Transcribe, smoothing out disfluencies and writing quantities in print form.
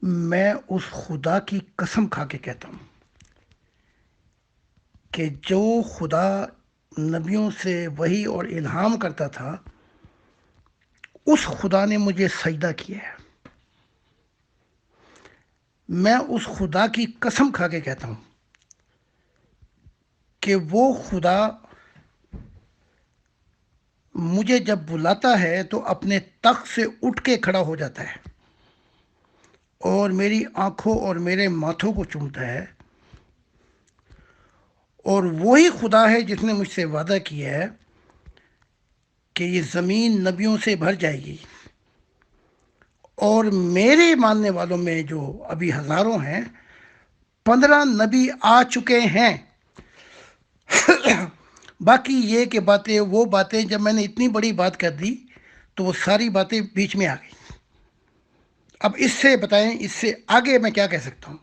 میں اس خدا کی قسم کھا کے کہتا ہوں کہ جو خدا نبیوں سے وحی اور الہام کرتا تھا، اس خدا نے مجھے سجدہ کیا ہے۔ میں اس خدا کی قسم کھا کے کہتا ہوں کہ وہ خدا مجھے جب بلاتا ہے تو اپنے تخت سے اٹھ کے کھڑا ہو جاتا ہے اور میری آنکھوں اور میرے ماتھوں کو چومتا ہے، اور وہی خدا ہے جس نے مجھ سے وعدہ کیا ہے کہ یہ زمین نبیوں سے بھر جائے گی، اور میرے ماننے والوں میں جو ابھی ہزاروں ہیں، 15 نبی آ چکے ہیں۔ باقی یہ کہ وہ باتیں جب میں نے اتنی بڑی بات کر دی تو وہ ساری باتیں بیچ میں آ گئی۔ اب اس سے بتائیں، اس سے آگے میں کیا کہہ سکتا ہوں؟